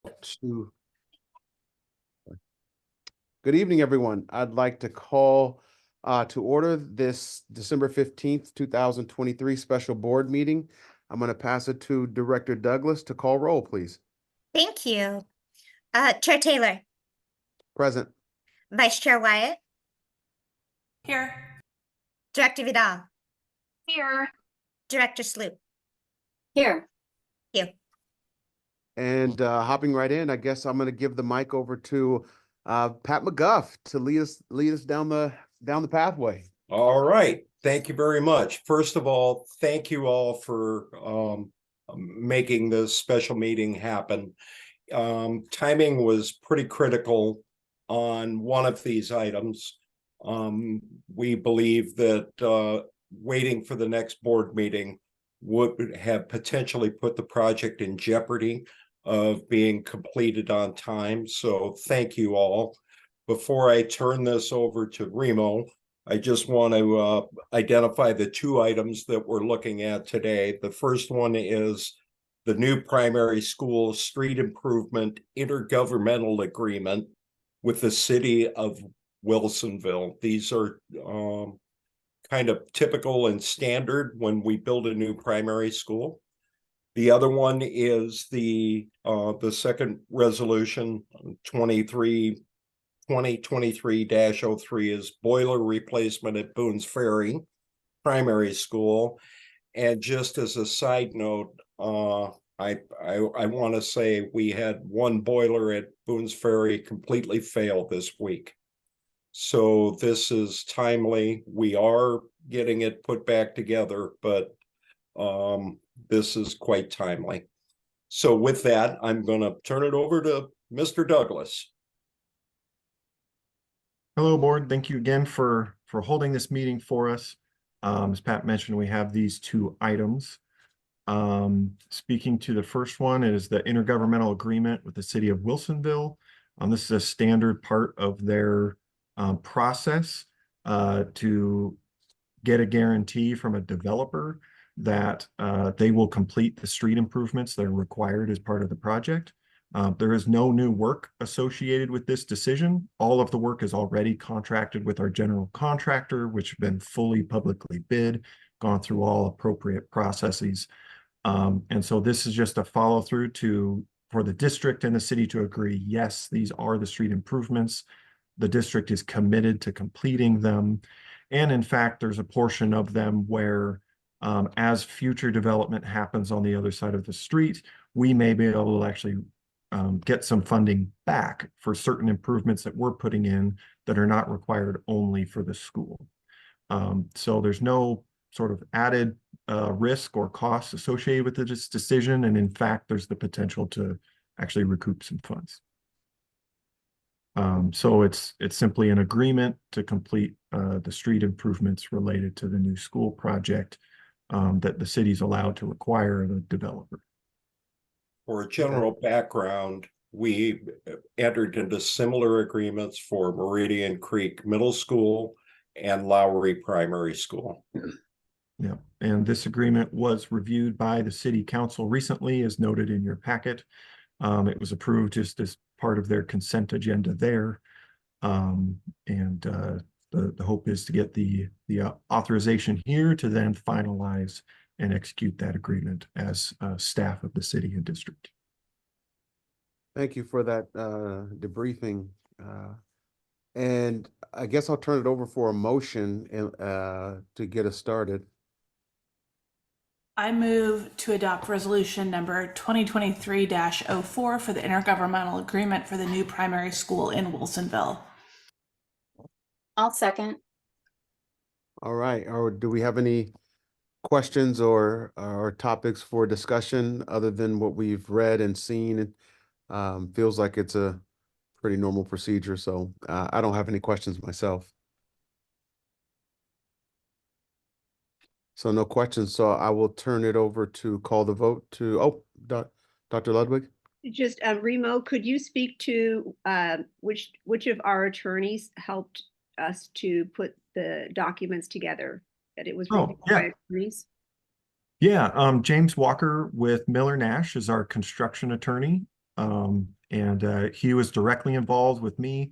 Good evening, everyone. I'd like to call to order this December 15th, 2023 special board meeting. I'm going to pass it to Director Douglas to call roll, please. Thank you. Chair Taylor. Present. Vice Chair Wyatt. Here. Director Vidal. Here. Director Sloop. Here. Thank you. And hopping right in, I guess I'm going to give the mic over to Pat McGuff to lead us down the pathway. All right. Thank you very much. First of all, thank you all for making this special meeting happen. Timing was pretty critical on one of these items. We believe that waiting for the next board meeting would have potentially put the project in jeopardy of being completed on time. So thank you all. Before I turn this over to Remo, I just want to identify the two items that we're looking at today. The first one is the new primary school street improvement intergovernmental agreement with the city of Wilsonville. These are kind of typical and standard when we build a new primary school. The other one is the second resolution, 2023-03 is boiler replacement at Boone's Ferry Primary School. And just as a side note, I want to say we had one boiler at Boone's Ferry completely fail this week. So this is timely. We are getting it put back together, but this is quite timely. So with that, I'm going to turn it over to Mr. Douglas. Hello, board. Thank you again for holding this meeting for us. As Pat mentioned, we have these two items. Speaking to the first one is the intergovernmental agreement with the city of Wilsonville. This is a standard part of their process to get a guarantee from a developer that they will complete the street improvements that are required as part of the project. There is no new work associated with this decision. All of the work is already contracted with our general contractor, which have been fully publicly bid, gone through all appropriate processes. And so this is just a follow through for the district and the city to agree, yes, these are the street improvements. The district is committed to completing them. And in fact, there's a portion of them where as future development happens on the other side of the street, we may be able to actually get some funding back for certain improvements that we're putting in that are not required only for the school. So there's no sort of added risk or costs associated with this decision. And in fact, there's the potential to actually recoup some funds. So it's simply an agreement to complete the street improvements related to the new school project that the city's allowed to require the developer. For a general background, we entered into similar agreements for Meridian Creek Middle School and Lowry Primary School. Yeah, and this agreement was reviewed by the city council recently, as noted in your packet. It was approved just as part of their consent agenda there. The hope is to get the authorization here to then finalize and execute that agreement as staff of the city and district. Thank you for that debriefing. And I guess I'll turn it over for a motion to get us started. I move to adopt resolution number 2023-04 for the intergovernmental agreement for the new primary school in Wilsonville. I'll second. All right. Or do we have any questions or topics for discussion other than what we've read and seen? Feels like it's a pretty normal procedure. So I don't have any questions myself. So no questions. So I will turn it over to call the vote to, Dr. Ludwig. Just Remo, could you speak to which of our attorneys helped us to put the documents together? That it was reviewed by attorneys? Yeah, James Walker with Miller Nash is our construction attorney. And he was directly involved with me.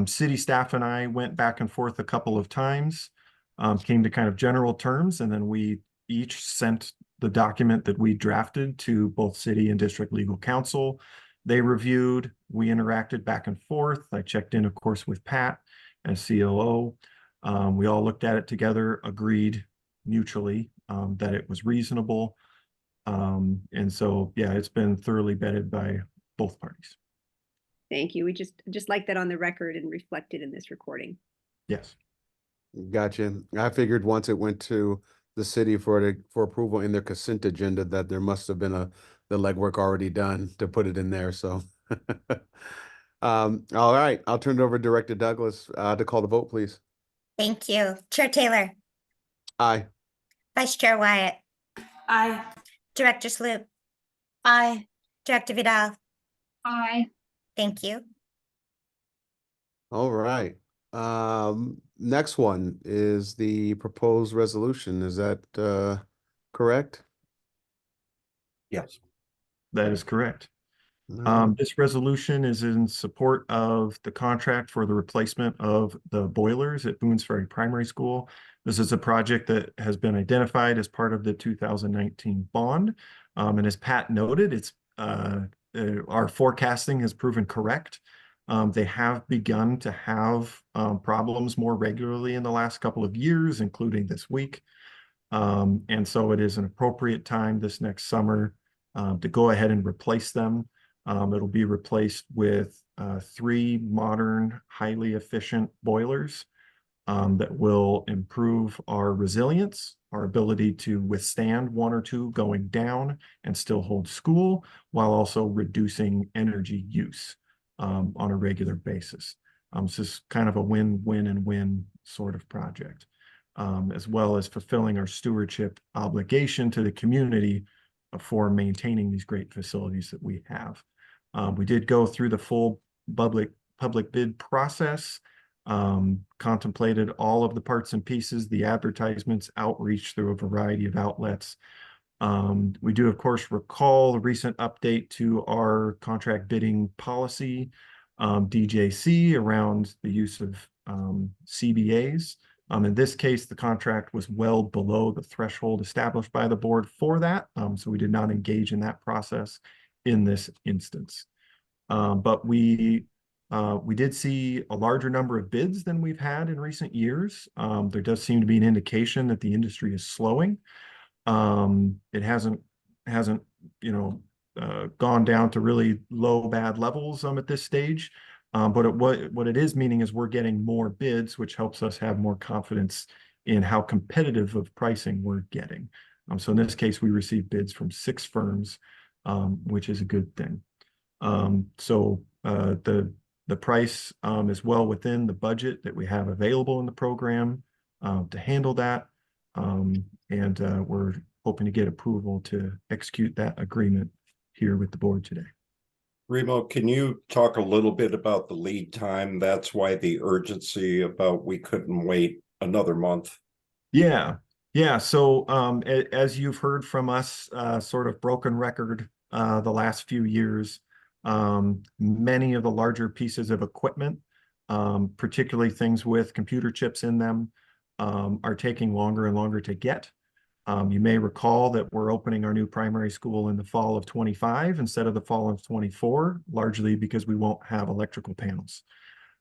City staff and I went back and forth a couple of times, came to kind of general terms, and then we each sent the document that we drafted to both city and district legal counsel. They reviewed, we interacted back and forth. I checked in, of course, with Pat as COO. We all looked at it together, agreed mutually that it was reasonable. And so, yeah, it's been thoroughly vetted by both parties. Thank you. We just like that on the record and reflected in this recording. Yes. Gotcha. I figured once it went to the city for approval in their consent agenda that there must have been the legwork already done to put it in there. So, all right, I'll turn it over to Director Douglas to call the vote, please. Thank you. Chair Taylor, Aye. Vice Chair Wyatt, Aye. Director Sloop, Aye. Director Vidal. Aye. Thank you. All right. Next one is the proposed resolution. Is that correct? Yes. That is correct. All This resolution is in support of the contract for the replacement of the boilers at Boones Ferry Primary School. This is a project that has been identified as part of the 2019 bond. And as Pat noted, it's our forecasting has proven correct. They have begun to have problems more regularly in the last couple of years, including this week. And so it is an appropriate time this next summer to go ahead and replace them. It'll be replaced with 3 modern, highly efficient boilers that will improve our resilience, our ability to withstand 1 or 2 going down and still hold school, while also reducing energy use on a regular basis. This is kind of a win-win and win sort of project, as well as fulfilling our stewardship obligation to the community for maintaining these great facilities that we have. We did go through the full public bid process, contemplated all of the parts and pieces, the advertisements, outreach through a variety of outlets. We do, of course, recall the recent update to our contract bidding policy, DJC, around the use of CBAs. In this case, the contract was well below the threshold established by the board for that, so we did not engage in that process in this instance. But we did see a larger number of bids than we've had in recent years. There does seem to be an indication that the industry is slowing. It hasn't gone down to really low bad levels at this stage. But what it is meaning is we're getting more bids, which helps us have more confidence in how competitive of pricing we're getting. So in this case, we received bids from 6 firms, which is a good thing. So the price is well within the budget that we have available in the program to handle that. And we're hoping to get approval to execute that agreement here with the board today. Remo, can you talk a little bit about the lead time? That's why the urgency about we couldn't wait another month. Yeah. So as you've heard from us, sort of broken record the last few years, many of the larger pieces of equipment, particularly things with computer chips in them, are taking longer and longer to get. You may recall that we're opening our new primary school in the fall of 25 instead of the fall of 24, largely because we won't have electrical panels.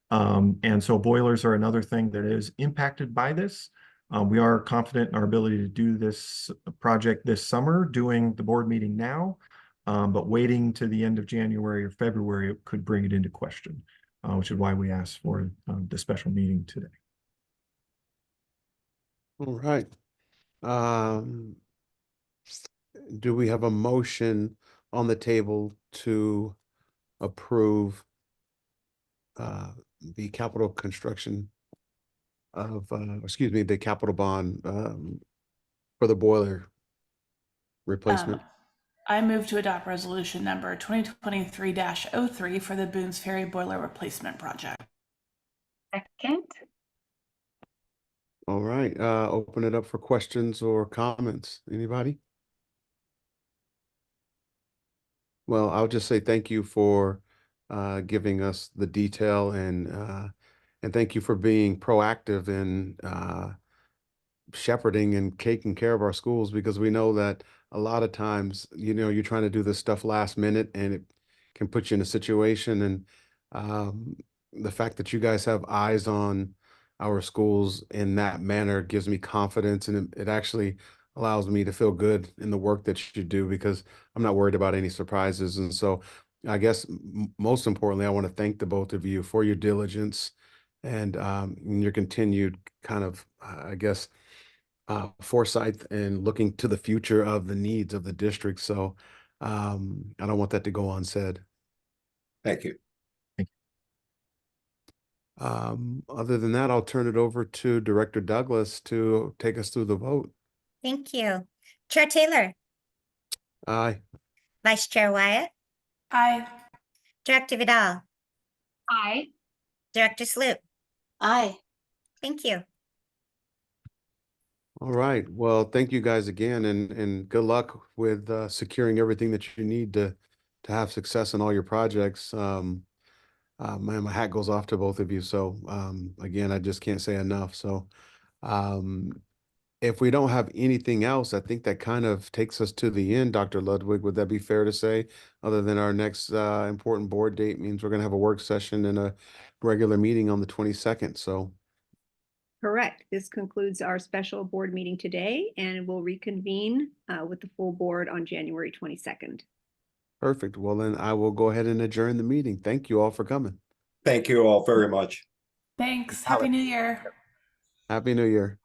And so boilers are another thing that is impacted by this. We are confident in our ability to do this project this summer, doing the board meeting now, but waiting to the end of January or February could bring it into question, which is why we asked for the special meeting today. All right. Do we have a motion on the table to approve the capital construction of, the capital bond for the boiler replacement? I move to adopt resolution number 2023-03 for the Boones Ferry boiler replacement project. Second. All right, open it up for questions or comments. Anybody? Well, I'll just say thank you for giving us the detail and thank you for being proactive in shepherding and taking care of our schools, because we know that a lot of times, you're trying to do this stuff last minute and it can put you in a situation. And um, the fact that you guys have eyes on our schools in that manner gives me confidence, and it actually allows me to feel good in the work that you do, because I'm not worried about any surprises. And so I guess most importantly, I want to thank the both of you for your diligence and your continued kind of, I guess, foresight and looking to the future of the needs of the district. So I don't want that to go unsaid. Thank you. Other than that, I'll turn it over to Director Douglas to take us through the vote. Thank you. Chair Taylor, Aye. Vice Chair Wyatt, Aye. Director Vidal, Aye. Director Sloop. Aye. Thank you. All right. Well, thank you guys again, and good luck with securing everything that you need to have success in all your projects. Man, my hat goes off to both of you. So again, I just can't say enough. So um, if we don't have anything else, I think that kind of takes us to the end, Dr. Ludwig. Would that be fair to say? Other than our next important board date means we're going to have a work session and a regular meeting on the 22nd. So Correct. This concludes our special board meeting today, and we'll reconvene with the full board on January 22nd. perfect. Well, then I will go ahead and adjourn the meeting. Thank you all for coming. Thank you all very much. Thanks. Happy New Year. Happy New Year.